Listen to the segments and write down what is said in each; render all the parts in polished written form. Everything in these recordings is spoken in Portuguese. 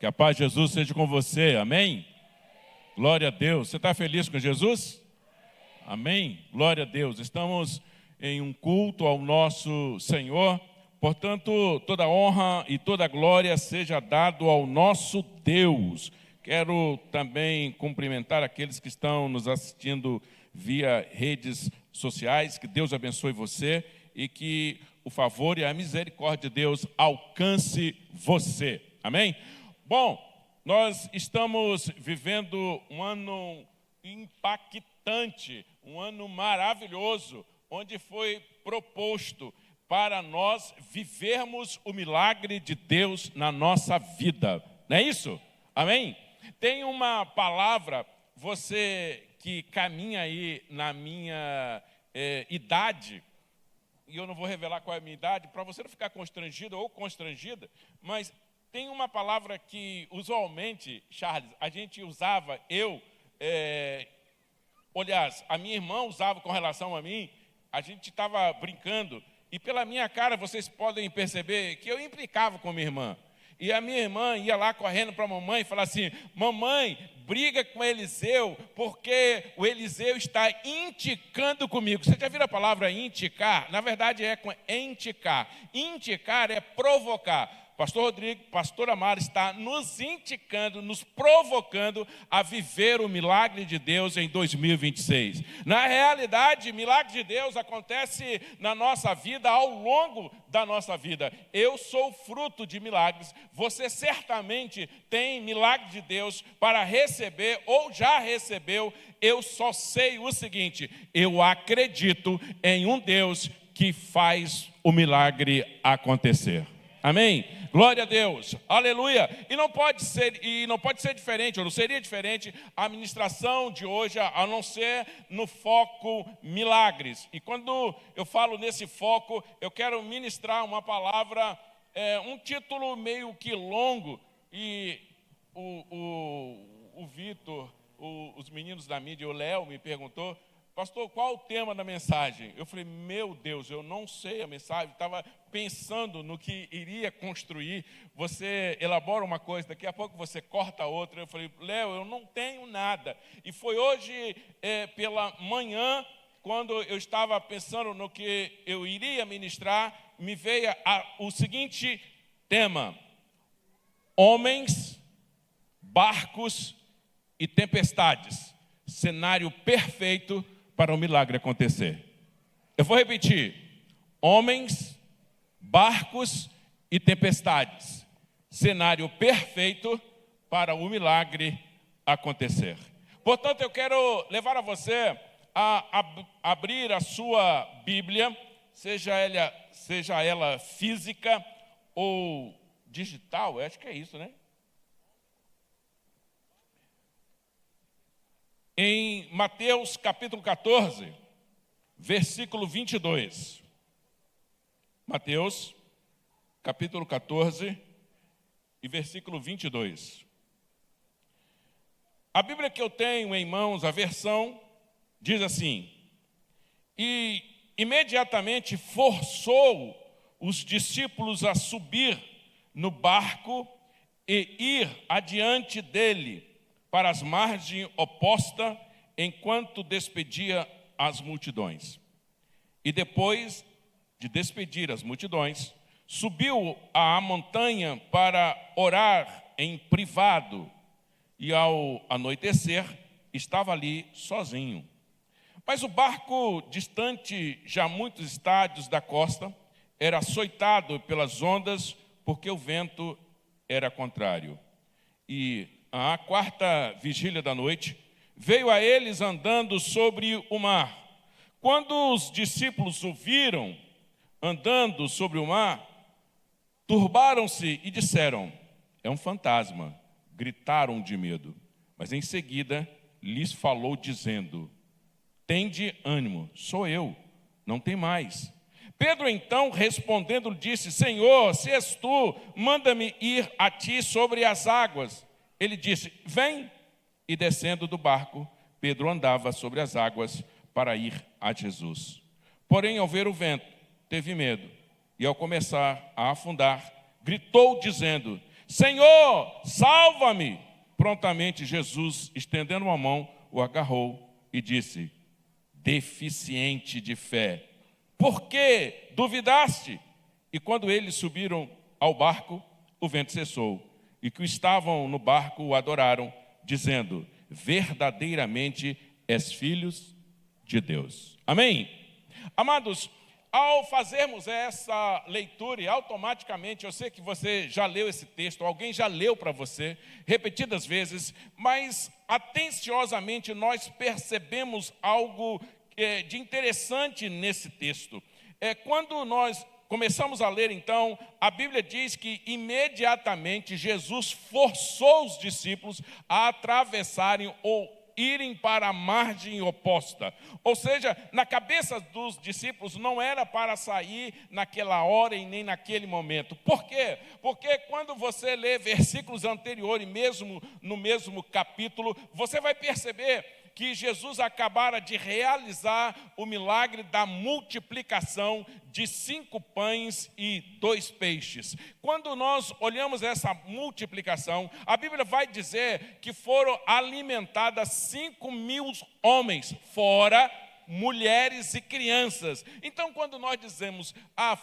Que a paz de Jesus seja com você, amém? Glória a Deus. Você está feliz com Jesus? Amém? Glória a Deus. Estamos em um culto ao nosso Senhor, portanto, toda honra e toda glória seja dado ao nosso Deus. Quero também cumprimentar aqueles que estão nos assistindo via redes sociais. Que Deus abençoe você e que o favor e a misericórdia de Deus alcance você. Amém? Bom, nós estamos vivendo um ano impactante, um ano maravilhoso, onde foi proposto para nós vivermos o milagre de Deus na nossa vida. Não é isso? Amém? Tem uma palavra, você que caminha aí na minha idade, e eu não vou revelar qual é a minha idade, para você não ficar constrangido ou constrangida, mas tem uma palavra que usualmente, Charles, a gente usava, aliás, a minha irmã usava com relação a mim, a gente estava brincando, e pela minha cara vocês podem perceber que eu implicava com minha irmã. E a minha irmã ia lá correndo para a mamãe e falava assim: mamãe, briga com Eliseu, porque o Eliseu está inticando comigo. Você já viu a palavra inticar? Na verdade é com enticar. Inticar é provocar. Pastor Rodrigo, pastor Amaro está nos indicando, nos provocando a viver o milagre de Deus em 2026. Na realidade, milagre de Deus acontece na nossa vida, ao longo da nossa vida. Eu sou fruto de milagres. Você certamente tem milagre de Deus para receber ou já recebeu. Eu só sei o seguinte: eu acredito em um Deus que faz o milagre acontecer. Amém? Glória a Deus, aleluia. E não pode ser diferente, ou não seria diferente a ministração de hoje, a não ser no foco milagres. E quando eu falo nesse foco, eu quero ministrar uma palavra, um título meio que longo, e o Vitor, os meninos da mídia, o Léo me perguntou: pastor, qual o tema da mensagem? Eu falei: meu Deus, eu não sei a mensagem, estava pensando no que iria construir. Você elabora uma coisa, daqui a pouco você corta outra. Eu falei: Léo, eu não tenho nada. E foi hoje pela manhã, quando eu estava pensando no que eu iria ministrar, me veio o seguinte tema: homens, barcos e tempestades. Cenário perfeito para o milagre acontecer. Eu vou repetir: homens, barcos e tempestades. Cenário perfeito para o milagre acontecer. Portanto, eu quero levar a você a abrir a sua Bíblia, seja ela física ou digital, eu acho que é isso, né? Em Mateus capítulo 14, versículo 22. Mateus capítulo 14 e versículo 22. A Bíblia que eu tenho em mãos, a versão, diz assim: e imediatamente forçou os discípulos a subir no barco e ir adiante dele para as margens opostas, enquanto despedia as multidões. E depois de despedir as multidões, subiu à montanha para orar em privado, e ao anoitecer estava ali sozinho. Mas o barco, distante já muitos estádios da costa, era açoitado pelas ondas, porque o vento era contrário. E à quarta vigília da noite, veio a eles andando sobre o mar. Quando os discípulos o viram andando sobre o mar, turbaram-se e disseram: é um fantasma. Gritaram de medo. Mas em seguida lhes falou dizendo: tende ânimo, sou eu, não tem mais. Pedro então respondendo disse: Senhor, se és tu, manda-me ir a ti sobre as águas. Ele disse: vem. E descendo do barco, Pedro andava sobre as águas para ir a Jesus. Porém, ao ver o vento, teve medo, e ao começar a afundar, gritou dizendo: Senhor, salva-me! Prontamente Jesus, estendendo uma mão, o agarrou e disse: deficiente de fé, por que duvidaste? E quando eles subiram ao barco, o vento cessou, e que estavam no barco o adoraram, dizendo: verdadeiramente és filhos de Deus. Amém? Amados, ao fazermos essa leitura, e automaticamente, eu sei que você já leu esse texto, alguém já leu para você, repetidas vezes, mas atenciosamente nós percebemos algo de interessante nesse texto. Quando nós começamos a ler, então, a Bíblia diz que imediatamente Jesus forçou os discípulos a atravessarem ou irem para a margem oposta. Ou seja, na cabeça dos discípulos não era para sair naquela hora e nem naquele momento. Por quê? Porque quando você lê versículos anteriores, mesmo no mesmo capítulo, você vai perceber que Jesus acabara de realizar o milagre da multiplicação de 5 pães e 2 peixes. Quando nós olhamos essa multiplicação, a Bíblia vai dizer que foram alimentadas 5.000 homens, fora mulheres e crianças. Então, quando nós dizemos,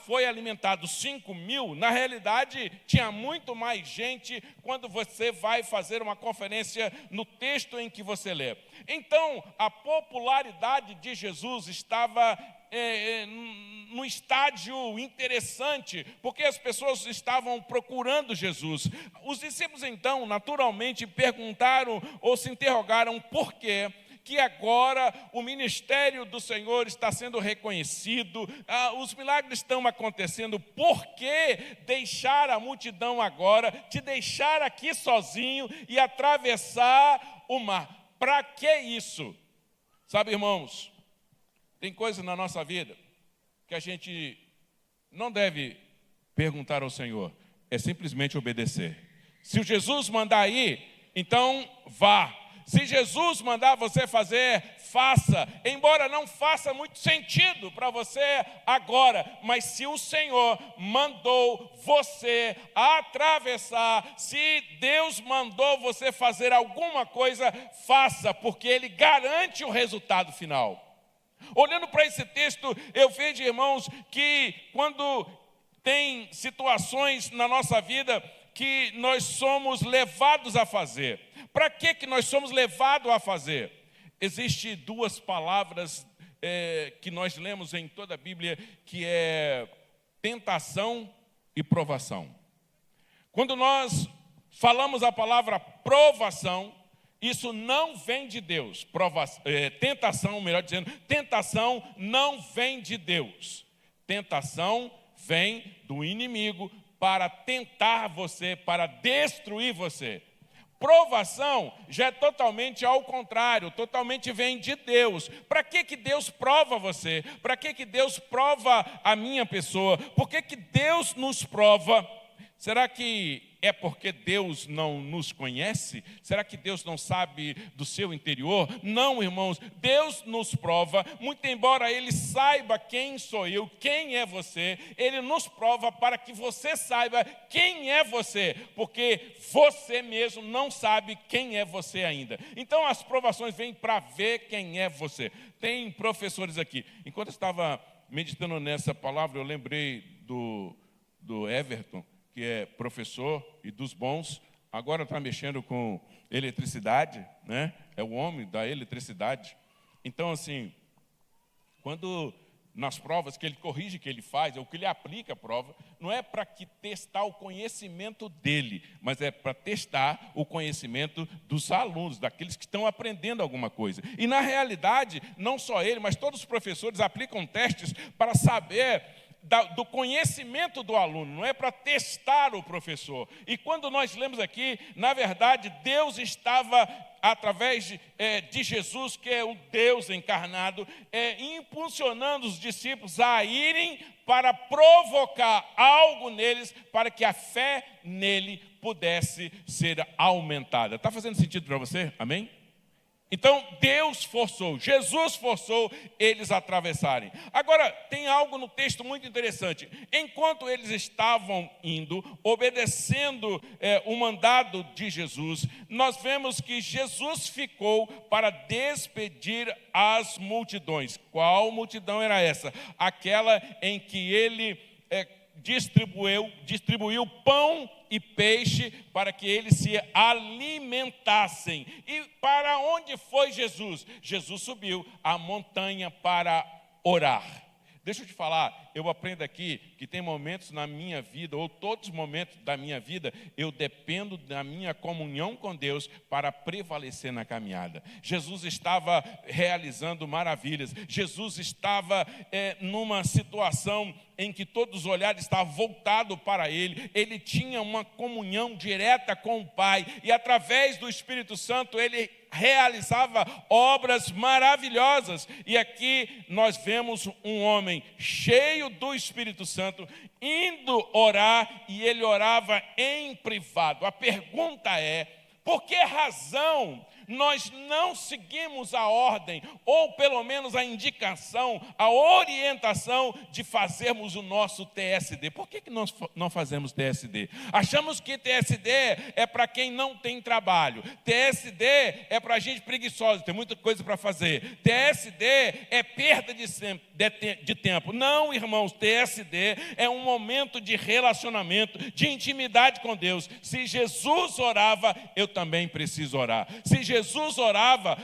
foi alimentado 5.000, na realidade, tinha muito mais gente quando você vai fazer uma conferência no texto em que você lê. Então, a popularidade de Jesus estava num estágio interessante, porque as pessoas estavam procurando Jesus. Os discípulos, então, naturalmente perguntaram ou se interrogaram por quê que agora o ministério do Senhor está sendo reconhecido, os milagres estão acontecendo, por que deixar a multidão agora, te deixar aqui sozinho e atravessar o mar? Para que isso? Sabe, irmãos, tem coisas na nossa vida que a gente não deve perguntar ao Senhor, é simplesmente obedecer. Se o Jesus mandar ir, então vá. Se Jesus mandar você fazer, faça, embora não faça muito sentido para você agora, mas se o Senhor mandou você atravessar, se Deus mandou você fazer alguma coisa, faça, porque Ele garante o resultado final. Olhando para esse texto, eu vejo, irmãos, que quando tem situações na nossa vida que nós somos levados a fazer. Para que nós somos levados a fazer? Existem 2 palavras que nós lemos em toda a Bíblia, que é tentação e provação. Quando nós falamos a palavra provação, isso não vem de Deus. Tentação, melhor dizendo, tentação não vem de Deus. Tentação vem do inimigo para tentar você, para destruir você. Provação já é totalmente ao contrário, totalmente vem de Deus. Para que Deus prova você? Para que Deus prova a minha pessoa? Por que Deus nos prova? Será que é porque Deus não nos conhece? Será que Deus não sabe do seu interior? Não, irmãos, Deus nos prova, muito embora Ele saiba quem sou eu, quem é você, Ele nos prova para que você saiba quem é você, porque você mesmo não sabe quem é você ainda. Então as provações vêm para ver quem é você. Tem professores aqui. Enquanto eu estava meditando nessa palavra, eu lembrei do Everton, que é professor e dos bons, agora está mexendo com eletricidade, né? É o homem da eletricidade. Então, assim, quando nas provas que ele corrige, que ele faz, ou que ele aplica a prova, não é para testar o conhecimento dele, mas é para testar o conhecimento dos alunos, daqueles que estão aprendendo alguma coisa. E, na realidade, não só ele, mas todos os professores aplicam testes para saber do conhecimento do aluno, não é para testar o professor. E quando nós lemos aqui, na verdade, Deus estava, através de Jesus, que é o Deus encarnado, impulsionando os discípulos a irem para provocar algo neles, para que a fé nele pudesse ser aumentada. Está fazendo sentido para você? Amém? Então, Deus forçou, Jesus forçou eles a atravessarem. Agora, tem algo no texto muito interessante. Enquanto eles estavam indo, obedecendo o mandado de Jesus, nós vemos que Jesus ficou para despedir as multidões. Qual multidão era essa? Aquela em que ele distribuiu pão e peixe para que eles se alimentassem. E para onde foi Jesus? Jesus subiu a montanha para orar. Deixa eu te falar, eu aprendo aqui que tem momentos na minha vida, ou todos os momentos da minha vida, eu dependo da minha comunhão com Deus para prevalecer na caminhada. Jesus estava realizando maravilhas, Jesus estava numa situação em que todos os olhares estavam voltados para Ele, Ele tinha uma comunhão direta com o Pai, e através do Espírito Santo, Ele realizava obras maravilhosas. E aqui nós vemos um homem cheio do Espírito Santo indo orar, e ele orava em privado. A pergunta é: por que razão nós não seguimos a ordem, ou pelo menos a indicação, a orientação de fazermos o nosso TSD? Por que nós não fazemos TSD? Achamos que TSD é para quem não tem trabalho. TSD é para gente preguiçosa, tem muita coisa para fazer. TSD é perda de tempo. Não, irmãos, TSD é um momento de relacionamento, de intimidade com Deus. Se Jesus orava, eu também preciso orar. Se Jesus orava,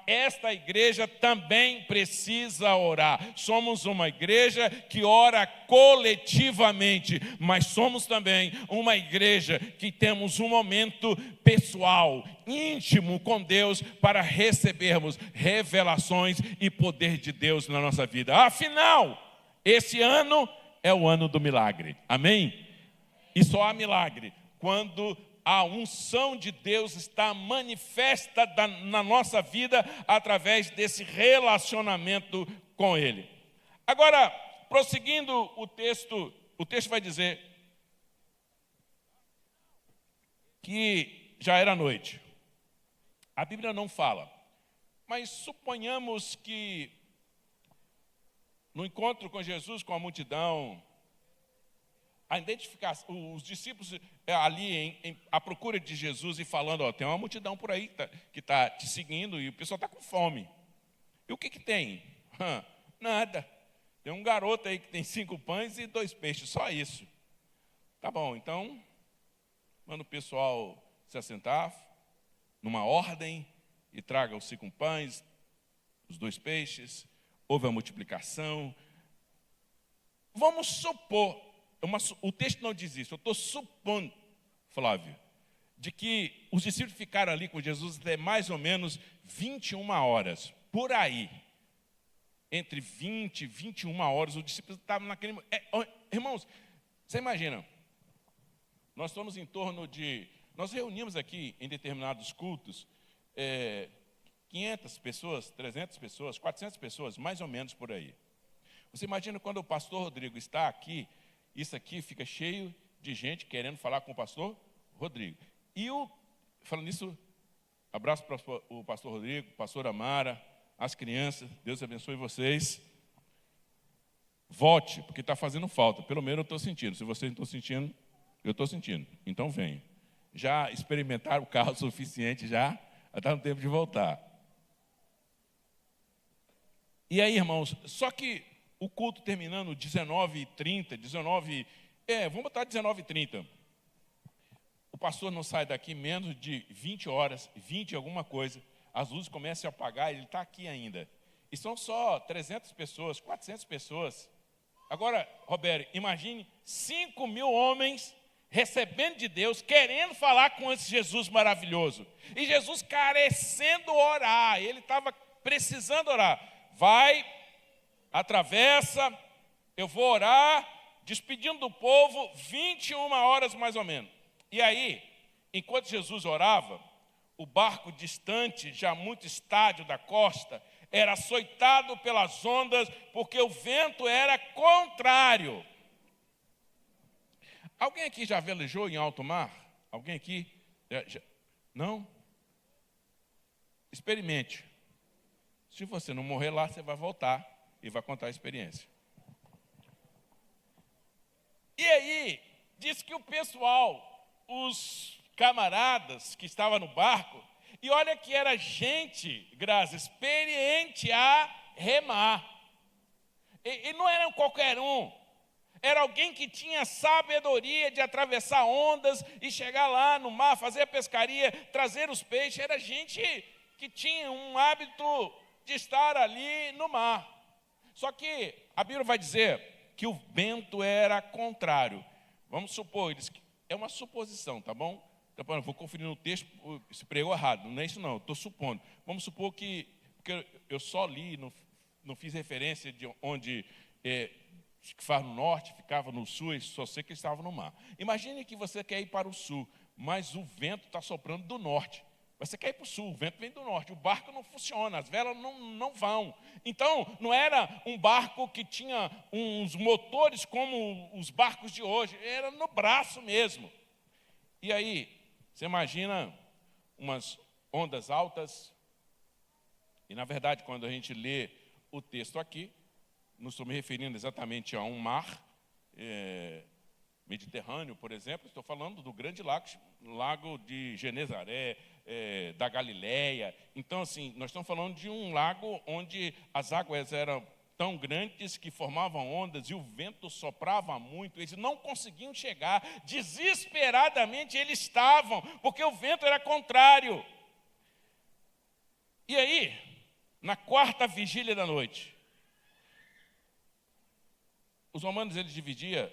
esta igreja também precisa orar. Somos uma igreja que ora coletivamente, mas somos também uma igreja que temos um momento pessoal, íntimo com Deus, para recebermos revelações e poder de Deus na nossa vida. Afinal, esse ano é o ano do milagre. Amém? E só há milagre quando a unção de Deus está manifesta na nossa vida através desse relacionamento com Ele. Agora, prosseguindo o texto vai dizer que já era noite. A Bíblia não fala, mas suponhamos que no encontro com Jesus, com a multidão, a identificação, os discípulos ali à procura de Jesus e falando: tem uma multidão por aí que está te seguindo e o pessoal está com fome. E o que tem? Nada. Tem um garoto aí que tem 5 pães e 2 peixes, só isso. Tá bom, então manda o pessoal se assentar numa ordem e traga os 5 pães, os 2 peixes, houve a multiplicação. Vamos supor, o texto não diz isso, eu estou supondo, Flávio, de que os discípulos ficaram ali com Jesus até mais ou menos 21 horas, por aí. Entre 20 e 21 horas, os discípulos estavam naquele... irmãos, você imagina, nós estamos em torno de... Nós reunimos aqui em determinados cultos 500 pessoas, 300 pessoas, 400 pessoas, mais ou menos por aí. Você imagina quando o pastor Rodrigo está aqui, isso aqui fica cheio de gente querendo falar com o pastor Rodrigo. E falando nisso, abraço para o pastor Rodrigo, pastora Amara, as crianças, Deus abençoe vocês. Volte, porque está fazendo falta, pelo menos eu estou sentindo. Se vocês não estão sentindo, eu estou sentindo. Então venham. Já experimentaram o carro suficiente, já está no tempo de voltar. E aí, irmãos, só que o culto terminando 19h30, vamos botar 19h30. O pastor não sai daqui menos de 20 horas, 20 alguma coisa, as luzes começam a apagar, ele está aqui ainda. E são só 300 pessoas, 400 pessoas. Agora, Roberto, imagine 5.000 homens recebendo de Deus, querendo falar com esse Jesus maravilhoso. E Jesus carecendo orar, ele estava precisando orar. Vai, atravessa, eu vou orar, despedindo do povo, 21 horas mais ou menos. E aí, enquanto Jesus orava, o barco distante, já muito estádio da costa, era açoitado pelas ondas, porque o vento era contrário. Alguém aqui já velejou em alto mar? Alguém aqui? Não? experimente. Se você não morrer lá, você vai voltar e vai contar a experiência. E aí, diz que o pessoal, os camaradas que estavam no barco, e olha que era gente, Graça, experiente a remar. E não era qualquer um. Era alguém que tinha sabedoria de atravessar ondas e chegar lá no mar, fazer a pescaria, trazer os peixes. Era gente que tinha um hábito de estar ali no mar. Só que a Bíblia vai dizer que o vento era contrário. Vamos supor, é uma suposição, tá bom? Então, eu vou conferir no texto se pregou errado. Não é isso não, estou supondo. Vamos supor que eu só li, não fiz referência de onde que faz no norte, ficava no sul, e só sei que estava no mar. Imagine que você quer ir para o sul, mas o vento está soprando do norte. Você quer ir para o sul, o vento vem do norte, o barco não funciona, as velas não vão. Então, não era um barco que tinha uns motores como os barcos de hoje, era no braço mesmo. E aí, você imagina umas ondas altas, e na verdade, quando a gente lê o texto aqui, não estou me referindo exatamente a um mar Mediterrâneo, por exemplo, estou falando do grande lago de Genezaré, da Galileia. Então, assim, nós estamos falando de um lago onde as águas eram tão grandes que formavam ondas e o vento soprava muito. Eles não conseguiam chegar, desesperadamente eles estavam, porque o vento era contrário. E aí, na quarta vigília da noite, os romanos, eles dividiam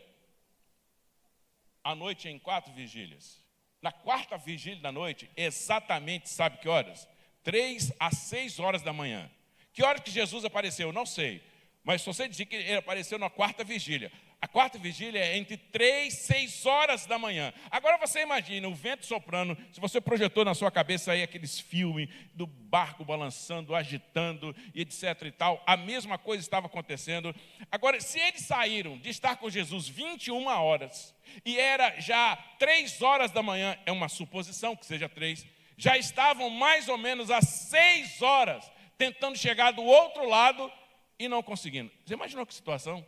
a noite em 4 vigílias. Na quarta vigília da noite, exatamente, sabe que horas? 3 às 6 horas da manhã. Que hora que Jesus apareceu? Não sei. Mas só sei dizer que ele apareceu na quarta vigília. A quarta vigília é entre 3 e 6 horas da manhã. Agora você imagina o vento soprando, se você projetou na sua cabeça aí aqueles filmes do barco balançando, agitando, e etc e tal, a mesma coisa estava acontecendo. Agora, se eles saíram de estar com Jesus 21 horas, e era já 3 horas da manhã, é uma suposição que seja 3, já estavam mais ou menos às 6 horas, tentando chegar do outro lado e não conseguindo. Você imaginou que situação?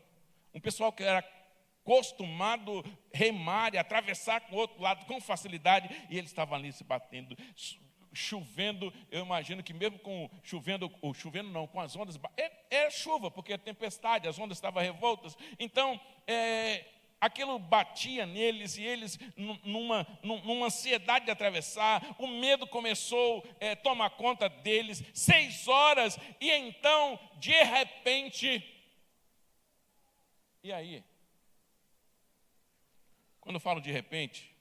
Um pessoal que era acostumado a remar e atravessar com o outro lado com facilidade, e eles estavam ali se batendo, chovendo. Eu imagino que mesmo com chovendo não, com as ondas, era chuva, porque é tempestade, as ondas estavam revoltas. Então, aquilo batia neles, e eles, numa ansiedade de atravessar, o medo começou a tomar conta deles. 6 horas, e então, de repente... E aí? Quando eu falo de repente,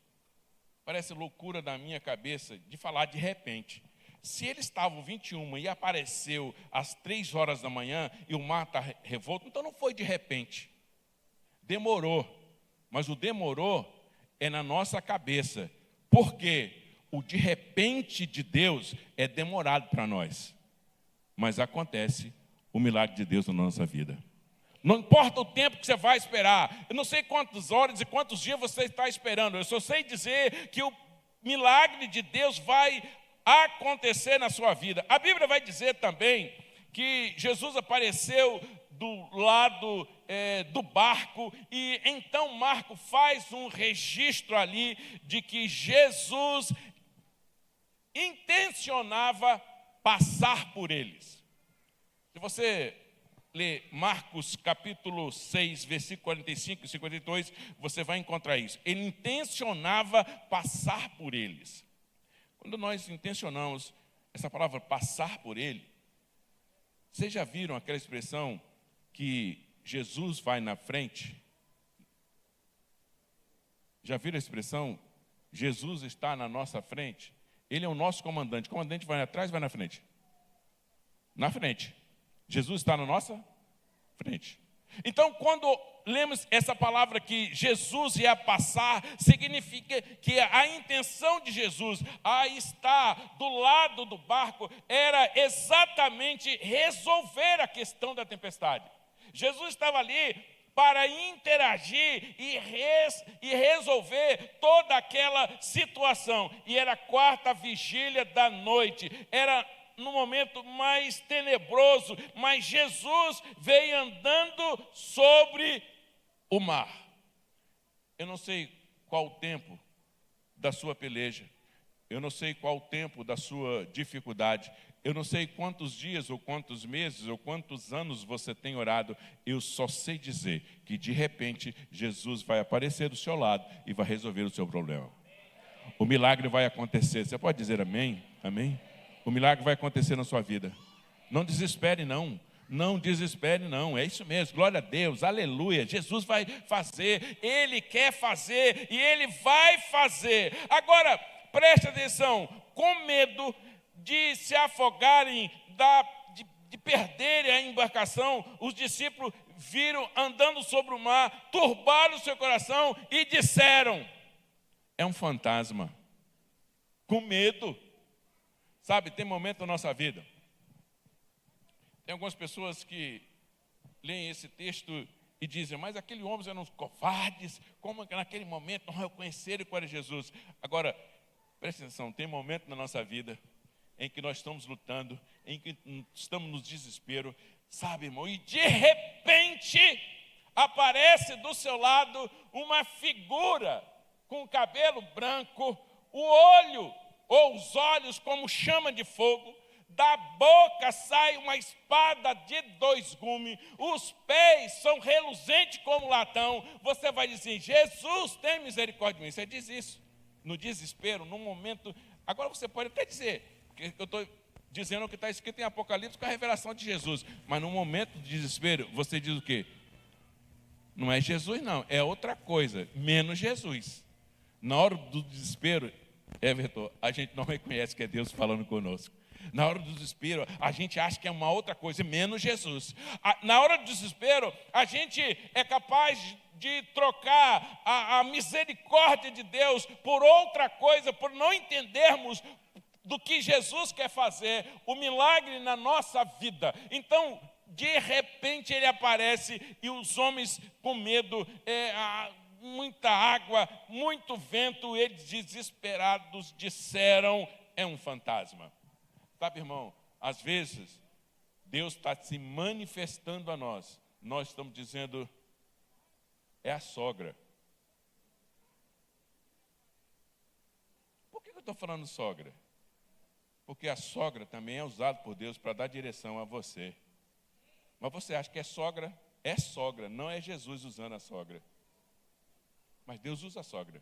parece loucura da minha cabeça de falar de repente. Se eles estavam 21 e apareceu às 3 horas da manhã e o mar está revolto, então não foi de repente. Demorou. Mas o demorou é na nossa cabeça. Porque o de repente de Deus é demorado para nós. Mas acontece o milagre de Deus na nossa vida. Não importa o tempo que você vai esperar. Eu não sei quantas horas e quantos dias você está esperando. Eu só sei dizer que o milagre de Deus vai acontecer na sua vida. A Bíblia vai dizer também que Jesus apareceu do lado do barco, e então Marco faz um registro ali de que Jesus intencionava passar por eles. Se você lê Marcos capítulo 6, versículo 45 e 52, você vai encontrar isso. Ele intencionava passar por eles. Quando nós intencionamos essa palavra passar por ele, vocês já viram aquela expressão que Jesus vai na frente? Já viram a expressão? Jesus está na nossa frente. Ele é o nosso comandante. O comandante vai atrás, vai na frente? Na frente. Jesus está na nossa frente. Então, quando lemos essa palavra que Jesus ia passar, significa que a intenção de Jesus a estar do lado do barco era exatamente resolver a questão da tempestade. Jesus estava ali para interagir e resolver toda aquela situação. E era a quarta vigília da noite. Era no momento mais tenebroso, mas Jesus veio andando sobre o mar. Eu não sei qual o tempo da sua peleja, eu não sei qual o tempo da sua dificuldade, eu não sei quantos dias, ou quantos meses, ou quantos anos você tem orado, eu só sei dizer que de repente Jesus vai aparecer do seu lado e vai resolver o seu problema. O milagre vai acontecer. Você pode dizer amém? Amém? O milagre vai acontecer na sua vida. Não desespere não. Não desespere não. É isso mesmo. Glória a Deus. Aleluia. Jesus vai fazer. Ele quer fazer e Ele vai fazer. Agora, preste atenção. Com medo de se afogarem, de perderem a embarcação, os discípulos viram andando sobre o mar, turbaram o seu coração e disseram: é um fantasma. Com medo. Sabe, tem momento na nossa vida. Tem algumas pessoas que leem esse texto e dizem: mas aqueles homens eram covardes, como que naquele momento não reconheceram qual era Jesus? Agora, preste atenção, tem momento na nossa vida em que nós estamos lutando, em que estamos no desespero, sabe, irmão, e de repente aparece do seu lado uma figura com o cabelo branco, o olho ou os olhos como chama de fogo, da boca sai uma espada de 2 gumes, os pés são reluzentes como latão. Você vai dizer: Jesus, tem misericórdia de mim. Você diz isso no desespero, num momento. Agora você pode até dizer, que eu estou dizendo o que está escrito em Apocalipse com a revelação de Jesus, mas no momento de desespero, você diz o quê? Não é Jesus não, é outra coisa, menos Jesus. Na hora do desespero, Everton, a gente não reconhece que é Deus falando conosco. Na hora do desespero, a gente acha que é uma outra coisa, menos Jesus. Na hora do desespero, a gente é capaz de trocar a misericórdia de Deus por outra coisa, por não entendermos do que Jesus quer fazer, o milagre na nossa vida. Então, de repente ele aparece e os homens com medo, muita água, muito vento, eles desesperados disseram: é um fantasma. Sabe, irmão, às vezes Deus está se manifestando a nós, nós estamos dizendo: é a sogra. Por que eu estou falando sogra? Porque a sogra também é usada por Deus para dar direção a você. Mas você acha que é sogra? É sogra, não é Jesus usando a sogra. Mas Deus usa a sogra.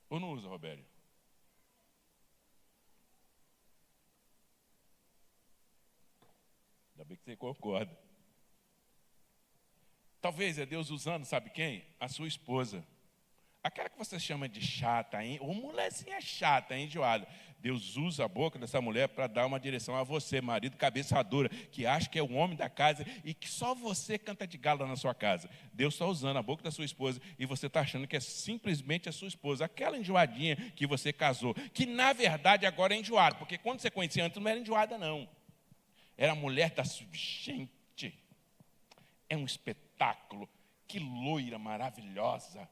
Ou não usa, Robério? Ainda bem que você concorda. Talvez é Deus usando, sabe quem? A sua esposa. Aquela que você chama de chata, hein? Ou mulherzinha chata, enjoada. Deus usa a boca dessa mulher para dar uma direção a você, marido cabeça dura, que acha que é o homem da casa e que só você canta de galo na sua casa. Deus está usando a boca da sua esposa e você está achando que é simplesmente a sua esposa, aquela enjoadinha que você casou, que na verdade agora é enjoada, porque quando você conhecia antes não era enjoada não. Era a mulher da sua... Gente, é um espetáculo. Que loira maravilhosa.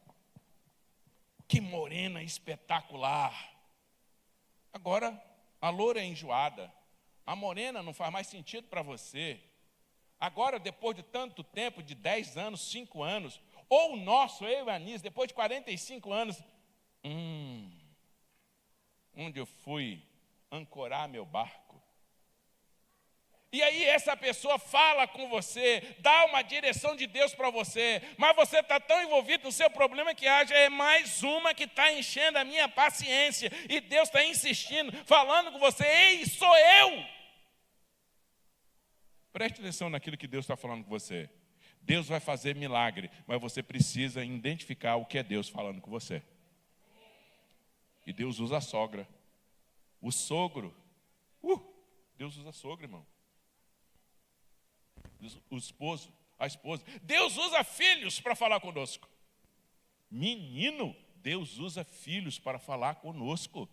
Que morena espetacular. Agora, a loura é enjoada. A morena não faz mais sentido para você. Agora, depois de tanto tempo, de 10 anos, 5 anos, ou o nosso, eu e a Anísia, depois de 45 anos, onde eu fui ancorar meu barco? E aí essa pessoa fala com você, dá uma direção de Deus para você, mas você está tão envolvido no seu problema que haja é mais uma que está enchendo a minha paciência. E Deus está insistindo, falando com você: ei, sou eu. Preste atenção naquilo que Deus está falando com você. Deus vai fazer milagre, mas você precisa identificar o que é Deus falando com você. E Deus usa a sogra. O sogro. Deus usa a sogra, irmão. O esposo, a esposa. Deus usa filhos para falar conosco. Menino, Deus usa filhos para falar conosco.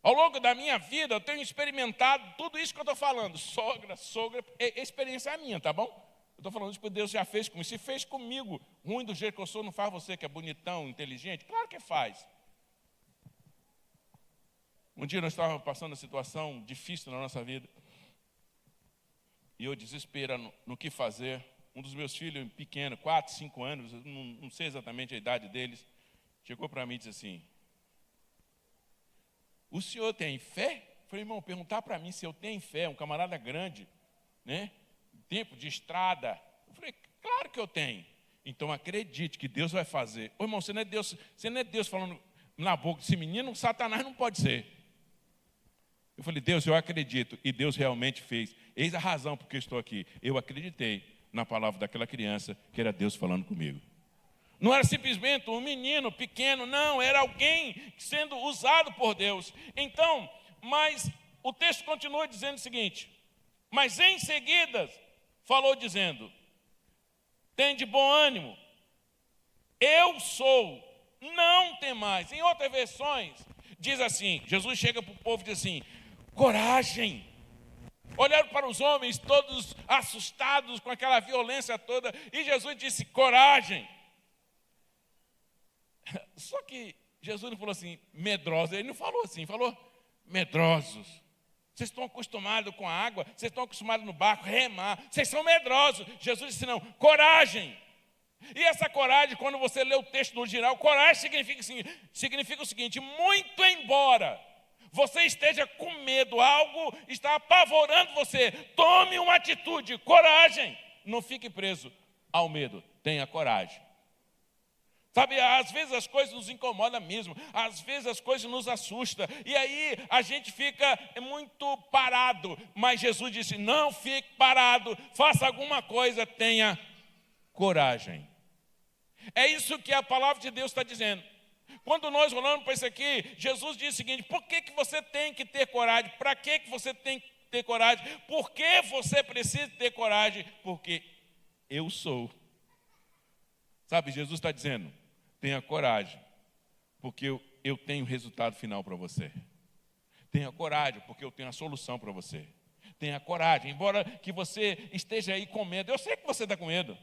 Ao longo da minha vida, eu tenho experimentado tudo isso que eu estou falando. Sogra, experiência minha, tá bom? Eu estou falando isso porque Deus já fez comigo. Se fez comigo, ruim do jeito que eu sou, não faz você que é bonitão, inteligente? Claro que faz. Um dia nós estávamos passando uma situação difícil na nossa vida. E eu desesperado no que fazer. Um dos meus filhos, pequeno, 4, 5 anos, não sei exatamente a idade deles, chegou para mim e disse assim: o senhor tem fé? Eu falei: irmão, perguntar para mim se eu tenho fé, um camarada grande, né? Tempo de estrada. Eu falei: claro que eu tenho. Então acredite que Deus vai fazer. Ô irmão, você não é Deus falando na boca desse menino, Satanás não pode ser. Eu falei: Deus, eu acredito. E Deus realmente fez. Eis a razão porque eu estou aqui. Eu acreditei na palavra daquela criança, que era Deus falando comigo. Não era simplesmente um menino pequeno, não, era alguém sendo usado por Deus. Então, mas o texto continua dizendo o seguinte: mas em seguida falou dizendo: tem de bom ânimo, eu sou, não temais. Em outras versões diz assim, Jesus chega para o povo e diz assim: coragem. Olharam para os homens todos assustados com aquela violência toda, e Jesus disse: coragem. Só que Jesus não falou assim, medrosos. Ele não falou assim, falou medrosos. Vocês estão acostumados com a água, vocês estão acostumados no barco, remar, vocês são medrosos. Jesus disse: não, coragem. E essa coragem, quando você lê o texto no original, coragem significa o seguinte: muito embora você esteja com medo, algo está apavorando você, tome uma atitude, coragem. Não fique preso ao medo, tenha coragem. Sabe, às vezes as coisas nos incomodam mesmo, às vezes as coisas nos assustam, e aí a gente fica muito parado. Mas Jesus disse: não fique parado, faça alguma coisa, tenha coragem. É isso que a palavra de Deus está dizendo. Quando nós olhamos para isso aqui, Jesus diz o seguinte: por que você tem que ter coragem? Para que você tem que ter coragem? Por que você precisa ter coragem? Porque eu sou. Sabe, Jesus está dizendo: tenha coragem, porque eu tenho o resultado final para você. Tenha coragem, porque eu tenho a solução para você. Tenha coragem, embora que você esteja aí com medo. Eu sei que você está com medo.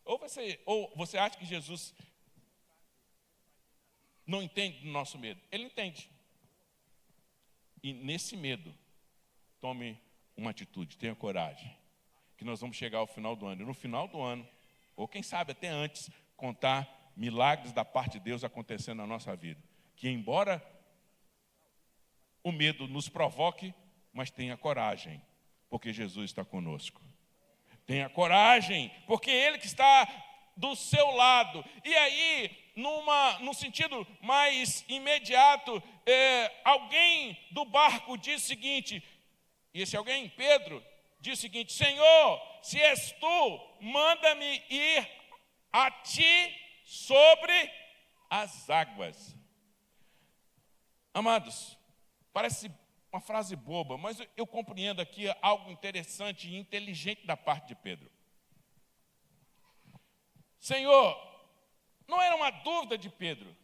Ou você acha que Jesus não entende do nosso medo? Ele entende. E nesse medo, tome uma atitude, tenha coragem, que nós vamos chegar ao final do ano. E no final do ano, ou quem sabe até antes, contar milagres da parte de Deus acontecendo na nossa vida. Que embora o medo nos provoque, mas tenha coragem, porque Jesus está conosco. Tenha coragem, porque Ele que está do seu lado. E aí, num sentido mais imediato, alguém do barco diz o seguinte, e esse alguém, Pedro, diz o seguinte: Senhor, se és tu, manda-me ir a ti sobre as águas. Amados, parece uma frase boba, mas eu compreendo aqui algo interessante e inteligente da parte de Pedro. Senhor, não era uma dúvida de Pedro,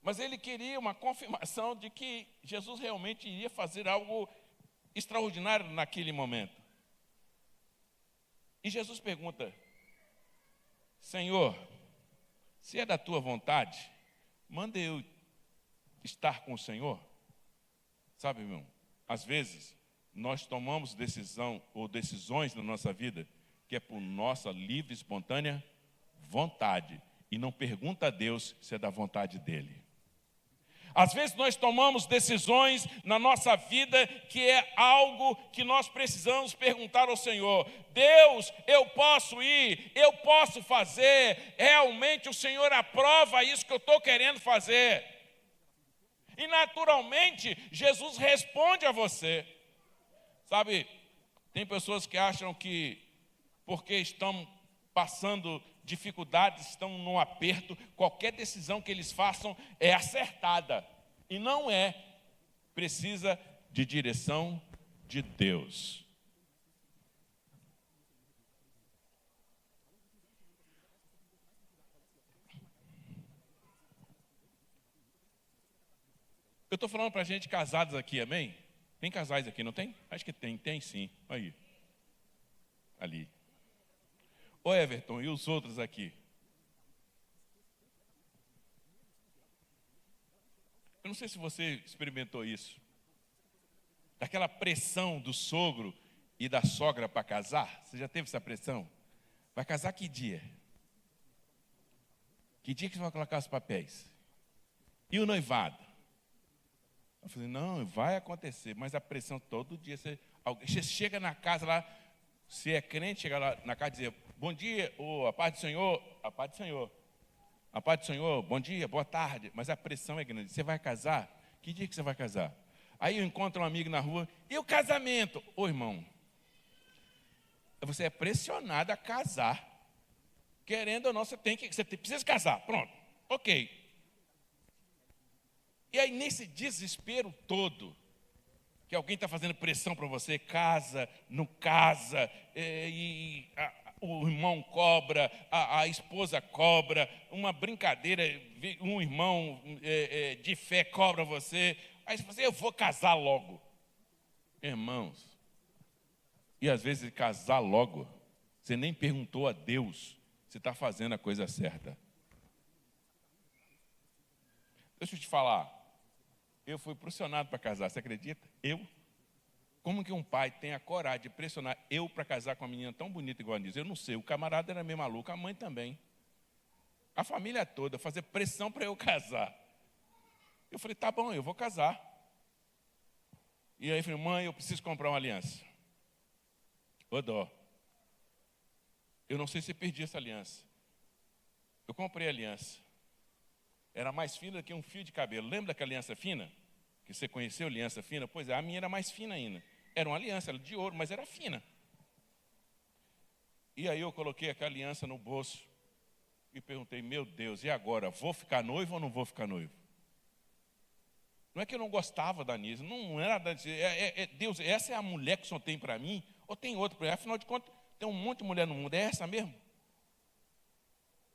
mas ele queria uma confirmação de que Jesus realmente iria fazer algo extraordinário naquele momento. E Jesus pergunta: Senhor, se é da tua vontade, manda eu estar com o Senhor. Sabe, irmão, às vezes nós tomamos decisão ou decisões na nossa vida que é por nossa livre e espontânea vontade, e não pergunta a Deus se é da vontade dele. Às vezes nós tomamos decisões na nossa vida que é algo que nós precisamos perguntar ao Senhor: Deus, eu posso ir, eu posso fazer, realmente o Senhor aprova isso que eu estou querendo fazer? E naturalmente Jesus responde a você. Sabe, tem pessoas que acham que porque estão passando dificuldades, estão num aperto, qualquer decisão que eles façam é acertada. E não é. Precisa de direção de Deus. Eu estou falando para gente casados aqui, amém? Tem casais aqui, não tem? Acho que tem sim. Aí. Ali. Ô Everton, e os outros aqui? não sei se você experimentou isso. Daquela pressão do sogro e da sogra para casar. Você já teve essa pressão? Vai casar que dia? Que dia que você vai colocar os papéis? E o noivado? Eu falei, não, vai acontecer, mas a pressão todo dia. Você chega na casa lá, se é crente, chega lá na casa e diz, bom dia, a paz do Senhor, a paz do Senhor. A paz do Senhor, bom dia, boa tarde. Mas a pressão é grande. Você vai casar? Que dia que você vai casar? Aí eu encontro um amigo na rua, e o casamento? Ô irmão, você é pressionado a casar. Querendo ou não, você precisa casar. Pronto, ok. E aí nesse desespero todo, que alguém está fazendo pressão para você, casa, não casa, o irmão cobra, a esposa cobra, uma brincadeira, um irmão de fé cobra você, aí você fala assim, eu vou casar logo. Irmãos, e às vezes casar logo, você nem perguntou a Deus se está fazendo a coisa certa. Deixa eu te falar, eu fui pressionado para casar, você acredita? Eu? Como que um pai tem a coragem de pressionar eu para casar com uma menina tão bonita igual a Anísia? Eu não sei, o camarada era meio maluco, a mãe também. A família toda, fazer pressão para eu casar. Eu falei, tá bom, eu vou casar. E aí eu falei, mãe, eu preciso comprar uma aliança. Ô dó. Eu não sei se perdi essa aliança. Eu comprei a aliança. Era mais fina do que um fio de cabelo. Lembra daquela aliança fina? Que você conheceu, aliança fina? Pois é, a minha era mais fina ainda. Era uma aliança, era de ouro, mas era fina. E aí eu coloquei aquela aliança no bolso e perguntei, meu Deus, e agora? Vou ficar noivo ou não vou ficar noivo? Não é que eu não gostava da Anísia, não era da Anísia. Deus, essa é a mulher que o Senhor tem para mim? Ou tem outra para mim? Afinal de contas, tem um monte de mulher no mundo, é essa mesmo?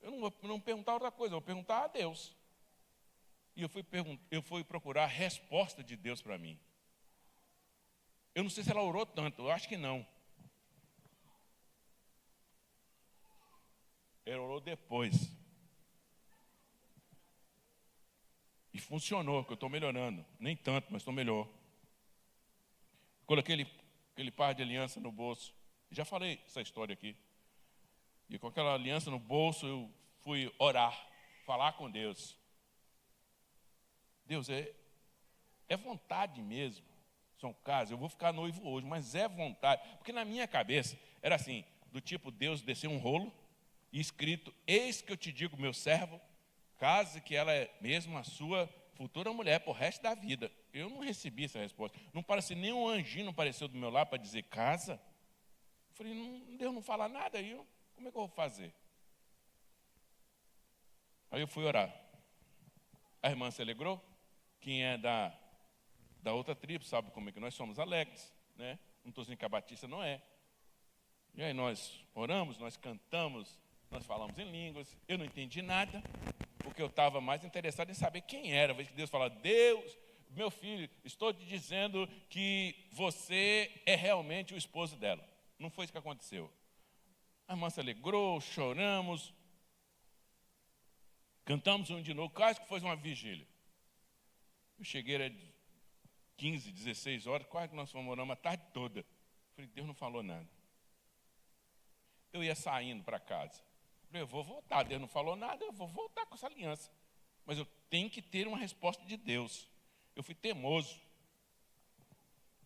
Eu não vou perguntar outra coisa, eu vou perguntar a Deus. E eu fui procurar a resposta de Deus para mim. Eu não sei se ela orou tanto, eu acho que não. Ela orou depois. E funcionou, que eu estou melhorando. Nem tanto, mas estou melhor. Coloquei aquele par de aliança no bolso. Já falei essa história aqui. E com aquela aliança no bolso, eu fui orar, falar com Deus. Deus, é vontade mesmo. São casos, eu vou ficar noivo hoje, mas é vontade. Porque na minha cabeça era assim, do tipo, Deus desceu um rolo e escrito, eis que eu te digo, meu servo, case que ela é mesmo a sua futura mulher por resto da vida. Eu não recebi essa resposta. Não parecia, nenhum anjinho não apareceu do meu lado para dizer casa. Eu falei, Deus não fala nada aí, como é que eu vou fazer? Aí eu fui orar. A irmã se alegrou. Quem é da outra tribo sabe como é que nós somos alegres, né? Não estou dizendo que a Batista não é. E aí nós oramos, nós cantamos, nós falamos em línguas. Eu não entendi nada, porque eu estava mais interessado em saber quem era. A vez que Deus fala, Deus, meu filho, estou te dizendo que você é realmente o esposo dela. Não foi isso que aconteceu. A irmã se alegrou, choramos, cantamos um de novo, quase que foi uma vigília. Eu cheguei, era 15, 16 horas, quase que nós fomos orando a tarde toda. Falei, Deus não falou nada. Eu ia saindo para casa. Falei, eu vou voltar, Deus não falou nada, eu vou voltar com essa aliança. Mas eu tenho que ter uma resposta de Deus. Eu fui teimoso.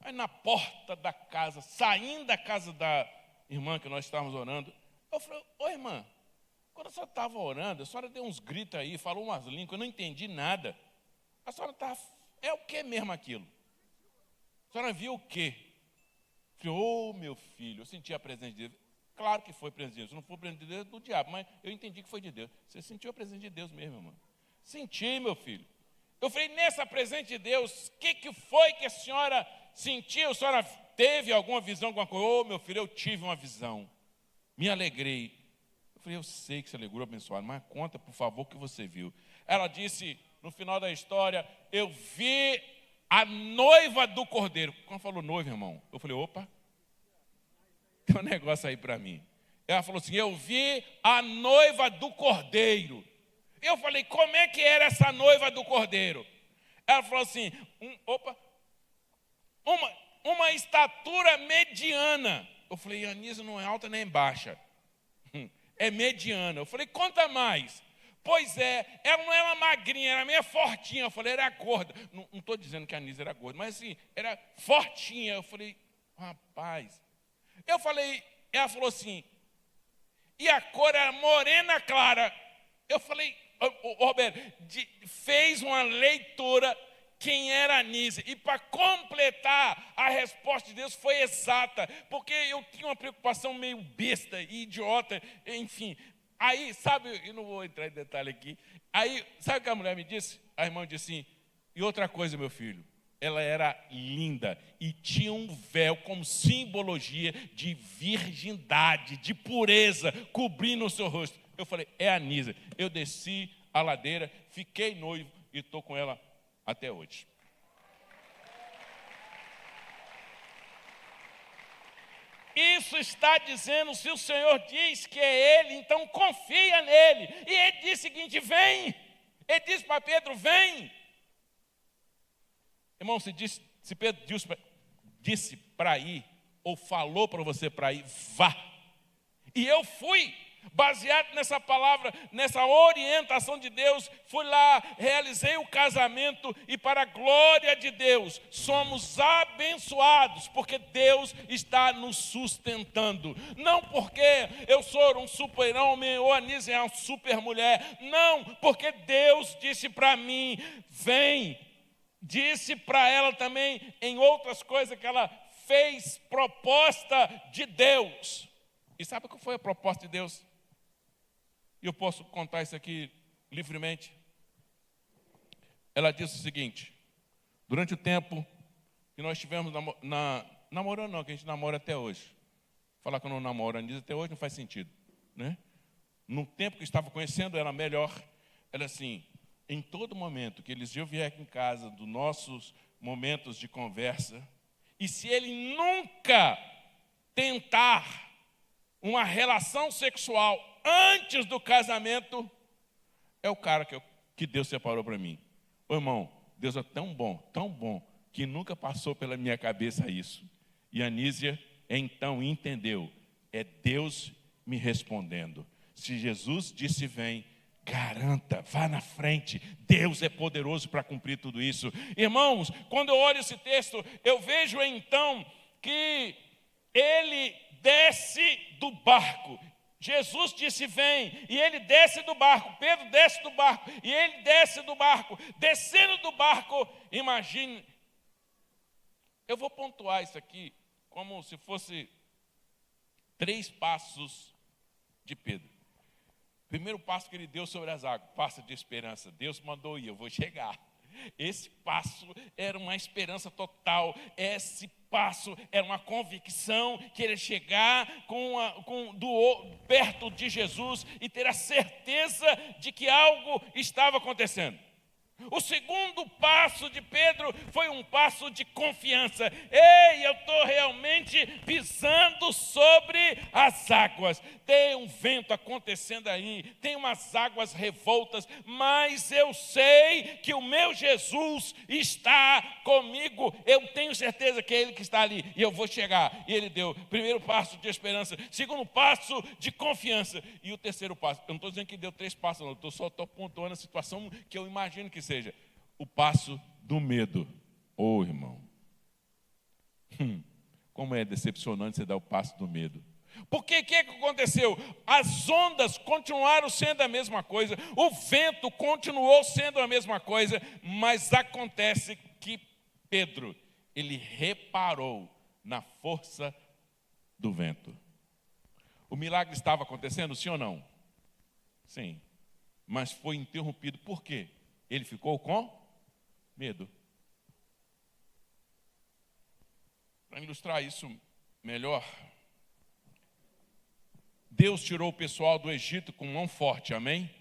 Aí na porta da casa, saindo da casa da irmã que nós estávamos orando, eu falei, ô irmã, quando a senhora estava orando, a senhora deu uns gritos aí, falou umas línguas, eu não entendi nada. A senhora está, é o que mesmo aquilo? A senhora viu o quê? Eu falei, meu filho, eu senti a presença de Deus. Claro que foi a presença de Deus, se não foi a presença de Deus, é do diabo, mas eu entendi que foi de Deus. Você sentiu a presença de Deus mesmo, irmão? Senti, meu filho. Eu falei, nessa presença de Deus, o que foi que a senhora sentiu? A senhora teve alguma visão, alguma coisa? Meu filho, eu tive uma visão. Me alegrei. Eu falei, eu sei que você alegrou, abençoado, mas conta, por favor, o que você viu. Ela disse, no final da história, eu vi a noiva do cordeiro. Quando falou noiva, irmão, eu falei, opa, tem um negócio aí para mim. Ela falou assim, eu vi a noiva do cordeiro. Eu falei, como é que era essa noiva do cordeiro? Ela falou assim, uma estatura mediana. Eu falei, Anísia não é alta nem baixa. É mediana. Eu falei, conta mais. Pois é, ela não era magrinha, era meio fortinha. Eu falei, era gorda. Não estou dizendo que a Anísia era gorda, mas assim, era fortinha. Eu falei, rapaz. Eu falei, ela falou assim, e a cor era morena clara. Eu falei, Roberto, fez uma leitura quem era Anísia. E para completar, a resposta de Deus foi exata, porque eu tinha uma preocupação meio besta e idiota, enfim. Aí, sabe, eu não vou entrar em detalhe aqui. Aí, sabe o que a mulher me disse? A irmã disse assim, e outra coisa, meu filho, ela era linda e tinha um véu como simbologia de virgindade, de pureza, cobrindo o seu rosto. Eu falei, é a Anísia. Eu desci a ladeira, fiquei noivo e estou com ela até hoje. Isso está dizendo, se o Senhor diz que é Ele, então confia nele. E Ele diz o seguinte, vem. Ele disse para Pedro, vem. Irmão, se Pedro disse para ir, ou falou para você para ir, vá. E eu fui, baseado nessa palavra, nessa orientação de Deus, fui lá, realizei o casamento e para a glória de Deus, somos abençoados, porque Deus está nos sustentando. Não porque eu sou um super-homem ou a Anísia é uma super-mulher, não, porque Deus disse para mim, vem. Disse para ela também, em outras coisas que ela fez, proposta de Deus. E sabe qual foi a proposta de Deus? E eu posso contar isso aqui livremente. Ela disse o seguinte, durante o tempo que nós estivemos namorando, não, que a gente namora até hoje. Falar que eu não namoro a Anísia até hoje não faz sentido, né? No tempo que estava conhecendo ela melhor, ela assim, em todo momento que eles iam vir aqui em casa, dos nossos momentos de conversa, e se ele nunca tentar uma relação sexual antes do casamento, é o cara que Deus separou para mim. Ô irmão, Deus é tão bom, que nunca passou pela minha cabeça isso. E a Anísia então entendeu, é Deus me respondendo. Se Jesus disse vem, garanta, vá na frente, Deus é poderoso para cumprir tudo isso. Irmãos, quando eu olho esse texto, eu vejo então que ele desce do barco. Jesus disse vem, e ele desce do barco, Pedro desce do barco, e ele desce do barco, descendo do barco, imagine, eu vou pontuar isso aqui como se fosse 3 passos de Pedro. Primeiro passo que ele deu sobre as águas, passo de esperança. Deus mandou ir, eu vou chegar. Esse passo era uma esperança total. Esse passo era uma convicção que ele chegar perto de Jesus e ter a certeza de que algo estava acontecendo. O segundo passo de Pedro foi um passo de confiança. Ei, eu estou realmente pisando sobre as águas. Tem um vento acontecendo aí, tem umas águas revoltas, mas eu sei que o meu Jesus está comigo. Eu tenho certeza que é Ele que está ali e eu vou chegar. E Ele deu primeiro passo de esperança, segundo passo de confiança e o terceiro passo. Eu não estou dizendo que deu 3 passos, não. Eu só estou pontuando a situação que eu imagino que seja o passo do medo. Ô, irmão, como é decepcionante você dar o passo do medo. Porque o que aconteceu? As ondas continuaram sendo a mesma coisa, o vento continuou sendo a mesma coisa, mas acontece que Pedro, ele reparou na força do vento. O milagre estava acontecendo, sim ou não? Sim. Mas foi interrompido. Por quê? Ele ficou com medo. Para ilustrar isso melhor, Deus tirou o pessoal do Egito com mão forte, amém?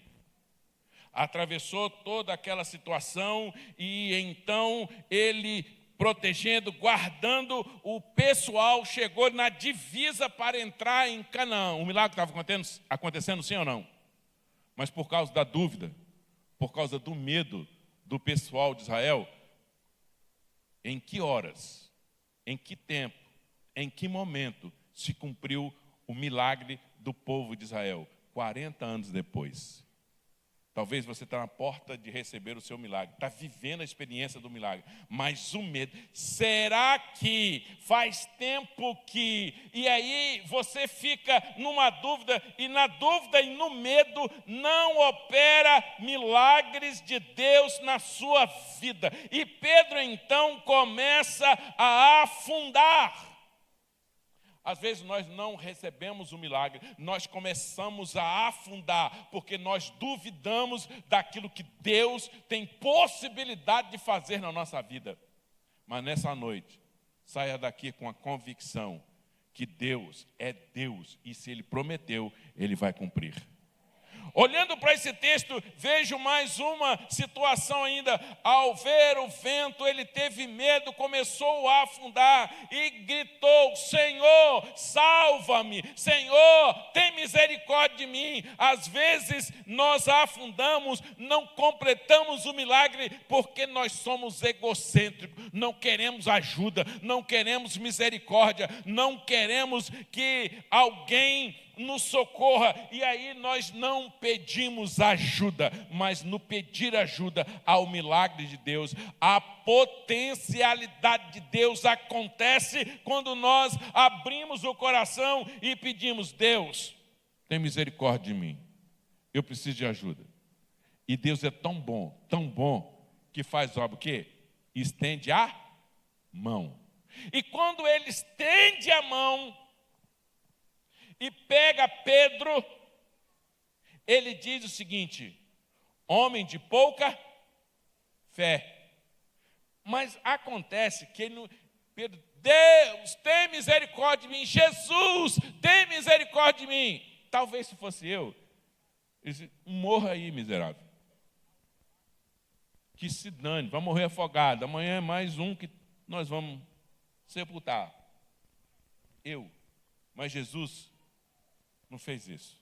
Atravessou toda aquela situação e então ele, protegendo, guardando o pessoal, chegou na divisa para entrar em Canaã. O milagre estava acontecendo, sim ou não? Mas por causa da dúvida, por causa do medo do pessoal de Israel, em que horas, em que tempo, em que momento se cumpriu o milagre do povo de Israel? 40 anos depois. Talvez você está na porta de receber o seu milagre, está vivendo a experiência do milagre, mas o medo, será que faz tempo que... E aí você fica numa dúvida, e na dúvida e no medo não opera milagres de Deus na sua vida. E Pedro então começa a afundar. Às vezes nós não recebemos o milagre, nós começamos a afundar, porque nós duvidamos daquilo que Deus tem possibilidade de fazer na nossa vida. Mas nessa noite, saia daqui com a convicção que Deus é Deus, e se Ele prometeu, Ele vai cumprir. Olhando para esse texto, vejo mais uma situação ainda. Ao ver o vento, ele teve medo, começou a afundar e gritou: Senhor, salva-me, Senhor, tem misericórdia de mim. Às vezes nós afundamos, não completamos o milagre porque nós somos egocêntricos, não queremos ajuda, não queremos misericórdia, não queremos que alguém nos socorra, e aí nós não pedimos ajuda, mas no pedir ajuda ao milagre de Deus. A potencialidade de Deus acontece quando nós abrimos o coração e pedimos: Deus, tem misericórdia de mim, eu preciso de ajuda. E Deus é tão bom, que faz o quê? Estende a mão. E quando Ele estende a mão e pega Pedro, ele diz o seguinte: homem de pouca fé. Mas acontece que Pedro: Deus, tem misericórdia de mim, Jesus, tem misericórdia de mim. Talvez se fosse eu disse: morra aí, miserável, que se dane, vai morrer afogado, amanhã é mais um que nós vamos sepultar. Mas Jesus não fez isso.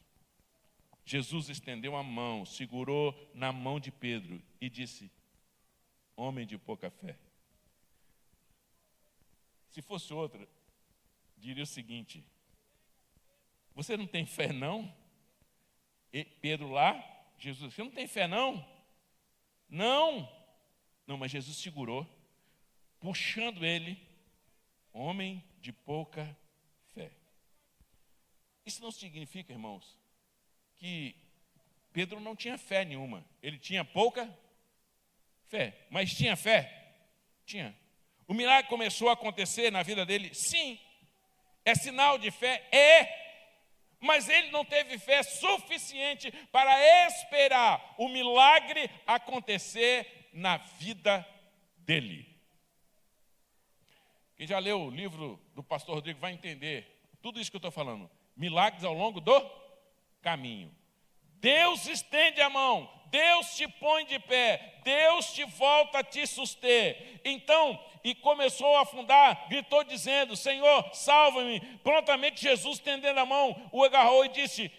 Jesus estendeu a mão, segurou na mão de Pedro e disse: homem de pouca fé. Se fosse outra, diria o seguinte: você não tem fé não? E Pedro lá, Jesus: você não tem fé não? Não, mas Jesus segurou, puxando ele: homem de pouca fé. Isso não significa, irmãos, que Pedro não tinha fé nenhuma. Ele tinha pouca fé, mas tinha fé? Tinha. O milagre começou a acontecer na vida dele? Sim. É sinal de fé? É. Mas ele não teve fé suficiente para esperar o milagre acontecer na vida dele. Quem já leu o livro do pastor Rodrigo vai entender tudo isso que eu estou falando. Milagres ao longo do caminho. Deus estende a mão, Deus te põe de pé, Deus te volta a te suster. Então, e começou a afundar, gritou dizendo: Senhor, salva-me. Prontamente Jesus, estendendo a mão, o agarrou e disse: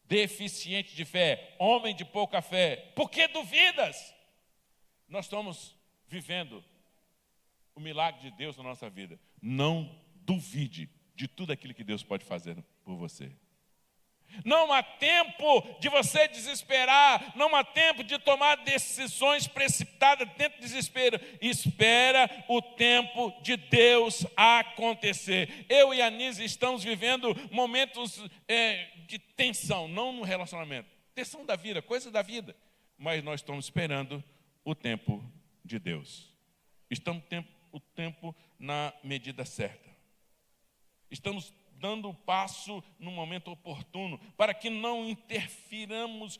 deficiente de fé, homem de pouca fé, por que duvidas? Nós estamos vivendo o milagre de Deus na nossa vida. Não duvide de tudo aquilo que Deus pode fazer por você. Não há tempo de você desesperar, não há tempo de tomar decisões precipitadas dentro do desespero. Espera o tempo de Deus acontecer. Eu e a Nise estamos vivendo momentos de tensão, não no relacionamento, tensão da vida, coisa da vida, mas nós estamos esperando o tempo de Deus. Estamos o tempo na medida certa. Estamos dando o passo no momento oportuno, para que não interfiríamos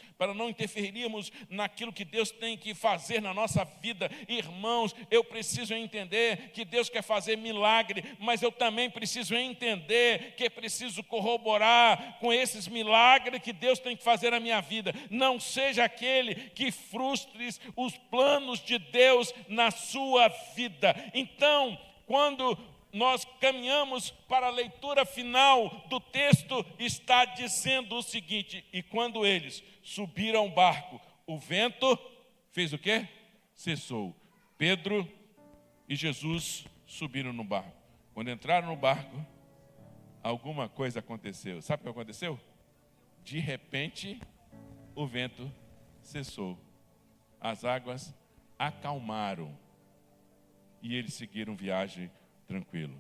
naquilo que Deus tem que fazer na nossa vida. Irmãos, eu preciso entender que Deus quer fazer milagre, mas eu também preciso entender que preciso corroborar com esses milagres que Deus tem que fazer na minha vida. Não seja aquele que frustre os planos de Deus na sua vida. Então, quando nós caminhamos para a leitura final do texto, está dizendo o seguinte: e quando eles subiram ao barco, o vento fez o quê? Cessou. Pedro e Jesus subiram no barco. Quando entraram no barco, alguma coisa aconteceu. Sabe o que aconteceu? De repente, o vento cessou. As águas acalmaram. E eles seguiram viagem tranquilo.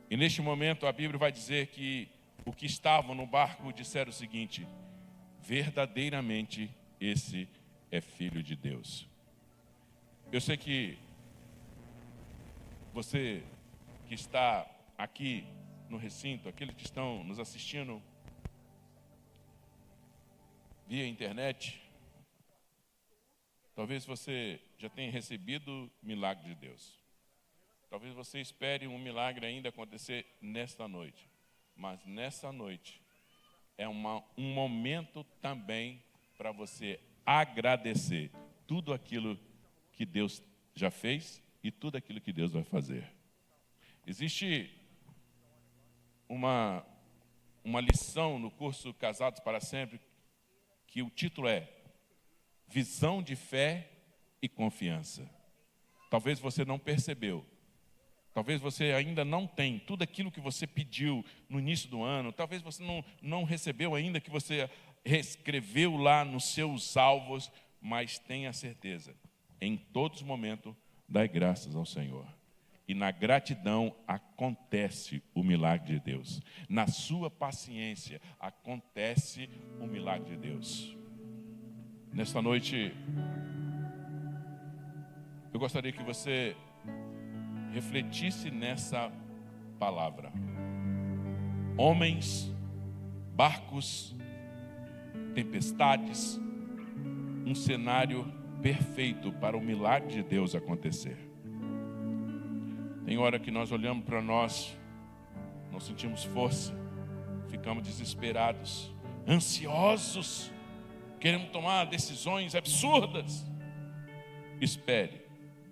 E neste momento a Bíblia vai dizer que o que estavam no barco disseram o seguinte: verdadeiramente esse é Filho de Deus. Eu sei que você que está aqui no recinto, aqueles que estão nos assistindo via internet, talvez você já tenha recebido o milagre de Deus. Talvez você espere um milagre ainda acontecer nesta noite. Mas nessa noite é um momento também para você agradecer tudo aquilo que Deus já fez e tudo aquilo que Deus vai fazer. Existe uma lição no curso Casados para Sempre, que o título é Visão de Fé e Confiança. Talvez você não percebeu. Talvez você ainda não tem tudo aquilo que você pediu no início do ano. Talvez você não recebeu ainda que você reescreveu lá nos seus alvos. Mas tenha certeza, em todos os momentos, dai graças ao Senhor. E na gratidão acontece o milagre de Deus. Na sua paciência acontece o milagre de Deus. Nesta noite, eu gostaria que você refletisse nessa palavra. Homens, barcos, tempestades, um cenário perfeito para o milagre de Deus acontecer. Tem hora que nós olhamos para nós, não sentimos força, ficamos desesperados, ansiosos, queremos tomar decisões absurdas. Espere,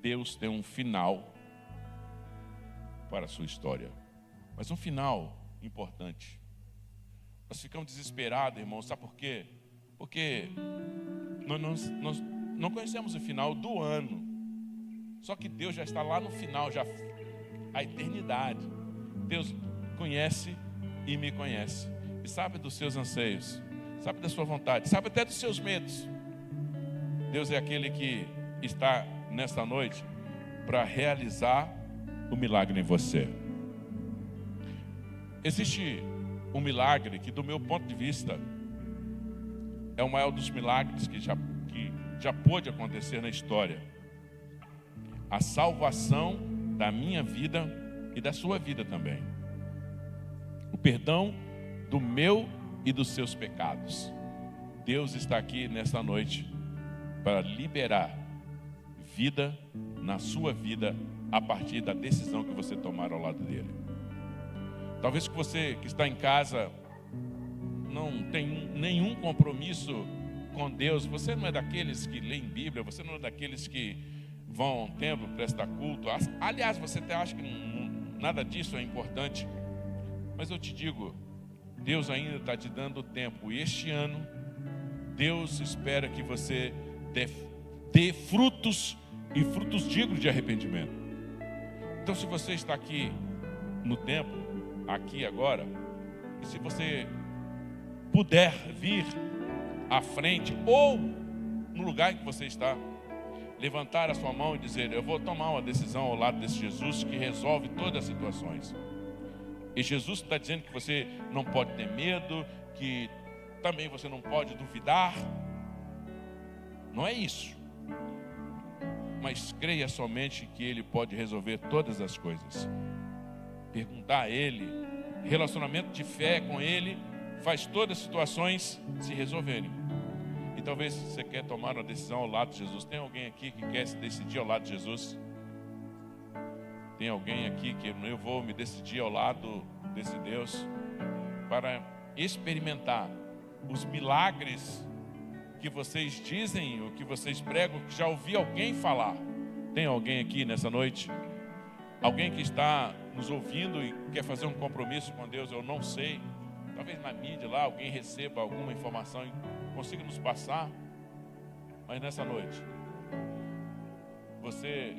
Deus tem um final para a sua história, mas um final importante. Nós ficamos desesperados, irmãos, sabe por quê? Porque nós não conhecemos o final do ano, só que Deus já está lá no final, já a eternidade. Deus conhece e me conhece, e sabe dos seus anseios, sabe da sua vontade, sabe até dos seus medos. Deus é aquele que está nesta noite para realizar o milagre em você. Existe um milagre que, do meu ponto de vista, é o maior dos milagres que já pôde acontecer na história. A salvação da minha vida e da sua vida também. O perdão do meu e dos seus pecados. Deus está aqui nesta noite para liberar vida na sua vida a partir da decisão que você tomar ao lado dele. Talvez que você que está em casa não tem nenhum compromisso com Deus. Você não é daqueles que leem Bíblia, você não é daqueles que vão ao templo, prestar culto. Aliás, você até acha que nada disso é importante. Mas eu te digo, Deus ainda está te dando tempo. E este ano, Deus espera que você dê frutos, e frutos dignos de arrependimento. Então, se você está aqui no templo, aqui agora, e se você puder vir à frente, ou no lugar em que você está, levantar a sua mão e dizer: eu vou tomar uma decisão ao lado desse Jesus que resolve todas as situações. E Jesus está dizendo que você não pode ter medo, que também você não pode duvidar. Não é isso. Mas creia somente que Ele pode resolver todas as coisas. Perguntar a Ele, relacionamento de fé com Ele, faz todas as situações se resolverem. E talvez você quer tomar uma decisão ao lado de Jesus. Tem alguém aqui que quer se decidir ao lado de Jesus? Tem alguém aqui que eu vou me decidir ao lado desse Deus para experimentar os milagres que vocês dizem, o que vocês pregam, que já ouvi alguém falar. Tem alguém aqui nessa noite? Alguém que está nos ouvindo e quer fazer um compromisso com Deus? Eu não sei. Talvez na mídia lá alguém receba alguma informação e consiga nos passar. Mas nessa noite, você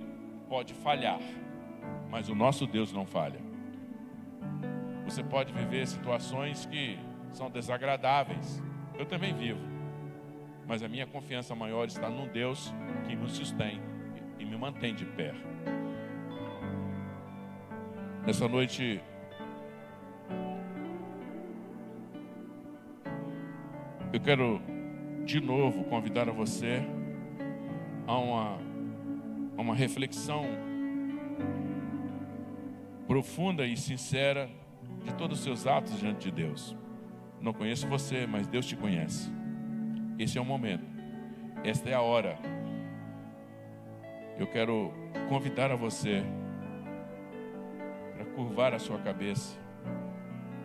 pode falhar, mas o nosso Deus não falha. Você pode viver situações que são desagradáveis. Eu também vivo. Mas a minha confiança maior está num Deus que nos sustém e me mantém de pé. Nessa noite, eu quero de novo convidar a você a uma reflexão profunda e sincera de todos os seus atos diante de Deus. Não conheço você, mas Deus te conhece. Esse é o momento, esta é a hora. Eu quero convidar a você para curvar a sua cabeça,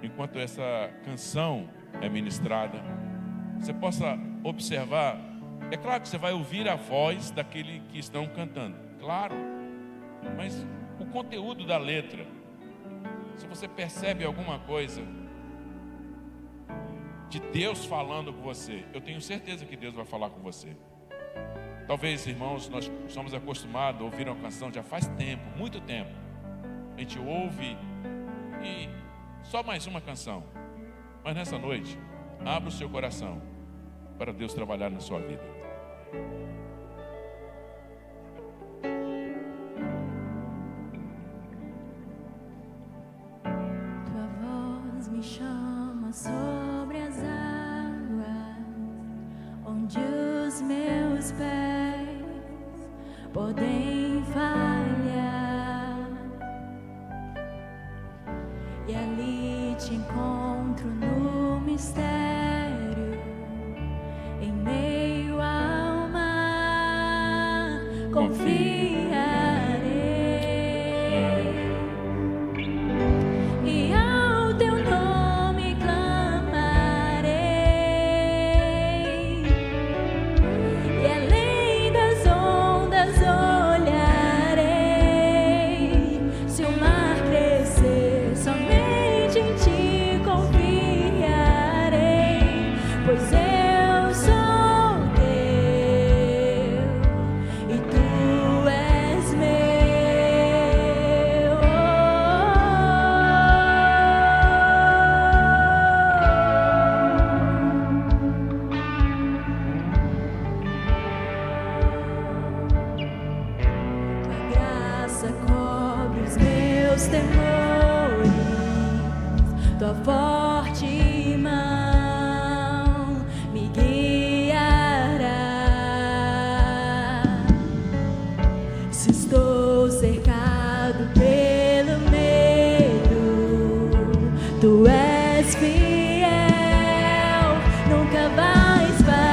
enquanto essa canção é ministrada, você possa observar. É claro que você vai ouvir a voz daquele que estão cantando, claro, mas o conteúdo da letra, se você percebe alguma coisa de Deus falando com você, eu tenho certeza que Deus vai falar com você. Talvez, irmãos, nós somos acostumados a ouvir uma canção já faz tempo, muito tempo. A gente ouve e só mais uma canção. Mas nessa noite, abra o seu coração para Deus trabalhar na sua vida. Tua voz me chama sobre as águas, onde os meus pés podem falhar, e ali te encontro no mistério, em meio ao mar, confiarei. E ao teu nome clamarei, e além das ondas olharei. Se o mar crescer, somente em ti confiarei, pois eu sou teu e tu és meu. Tua graça cobre os meus temores, tua forte mão me guiará. Se estou cercado pelo medo, tu és fiel, nunca vais falhar.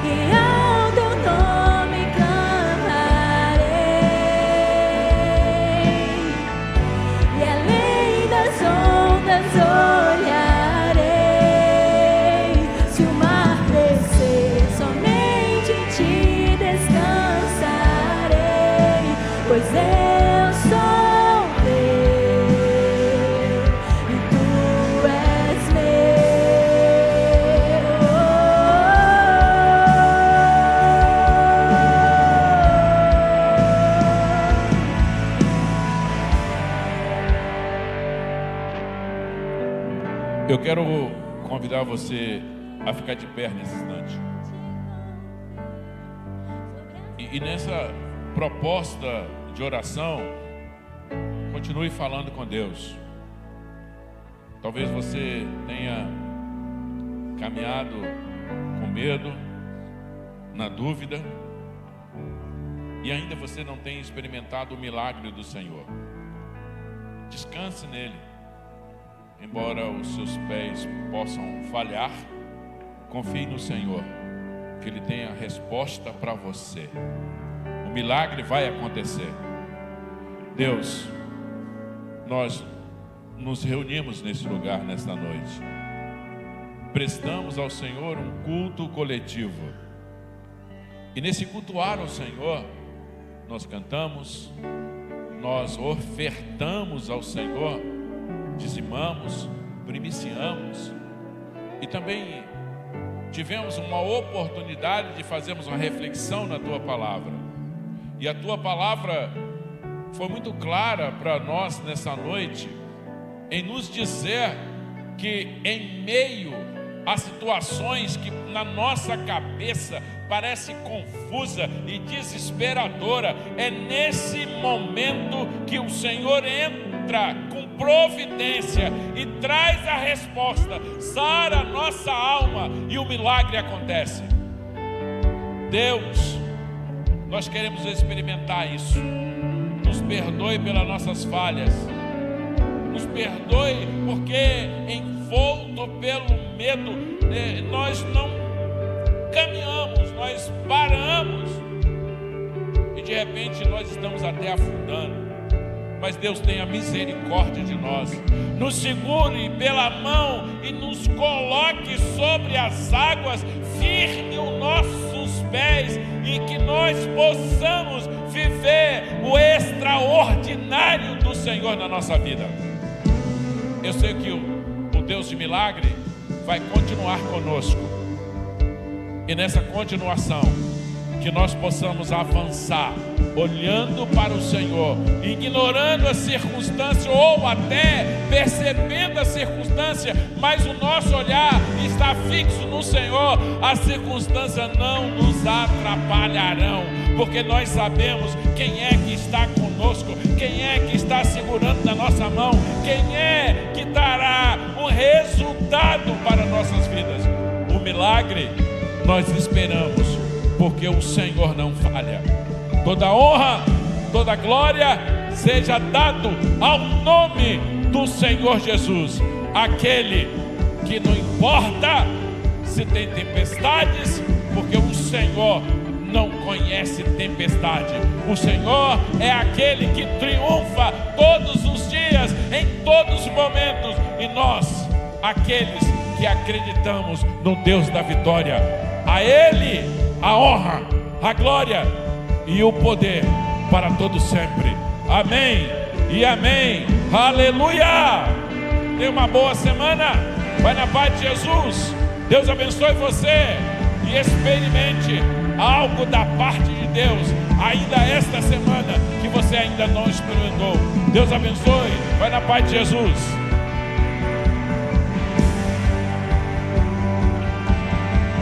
E ao teu nome clamarei, e além das ondas olharei. Se o mar crescer, somente em ti descansarei, pois eu sou teu e tu és Eu quero convidar você a ficar de pé nesse instante. E nessa proposta de oração, continue falando com Deus. Talvez você tenha caminhado com medo, na dúvida, e ainda você não tem experimentado o milagre do Senhor. Descanse nele. Embora os seus pés possam falhar, confie no Senhor, que Ele tem a resposta para você. O milagre vai acontecer. Deus, nós nos reunimos nesse lugar nesta noite. Prestamos ao Senhor um culto coletivo. E nesse cultuar ao Senhor, nós cantamos, nós ofertamos ao Senhor, dizimamos, primiciamos e também tivemos uma oportunidade de fazermos uma reflexão na Tua palavra. E a Tua palavra foi muito clara para nós nessa noite, em nos dizer que em meio a situações que na nossa cabeça parece confusa e desesperadora, é nesse momento que o Senhor entra com providência e traz a resposta, sara a nossa alma e o milagre acontece. Deus, nós queremos experimentar isso. Nos perdoe pelas nossas falhas, nos perdoe porque envolto pelo medo nós não caminhamos, nós paramos e de repente nós estamos até afundando. Mas Deus tenha misericórdia de nós, nos segure pela mão e nos coloque sobre as águas, firme os nossos pés e que nós possamos viver o extraordinário do Senhor na nossa vida. Eu sei que o Deus de milagre vai continuar conosco, e nessa continuação que nós possamos avançar, olhando para o Senhor, ignorando a circunstância ou até percebendo a circunstância, mas o nosso olhar está fixo no Senhor. As circunstâncias não nos atrapalharão, porque nós sabemos quem é que está conosco, quem é que está segurando na nossa mão, quem é que dará um resultado para nossas vidas. O milagre nós esperamos, porque o Senhor não falha. Toda honra, toda glória seja dado ao nome do Senhor Jesus, aquele que não importa se tem tempestades, porque o Senhor não conhece tempestade. O Senhor é aquele que triunfa todos os dias, em todos os momentos, e nós, aqueles que acreditamos no Deus da vitória, a Ele a honra, a glória e o poder para todos sempre. Amém e amém. Aleluia. Tenha uma boa semana. Vai na paz de Jesus. Deus abençoe você e experimente algo da parte de Deus ainda esta semana que você ainda não experimentou. Deus abençoe. Vai na paz de Jesus.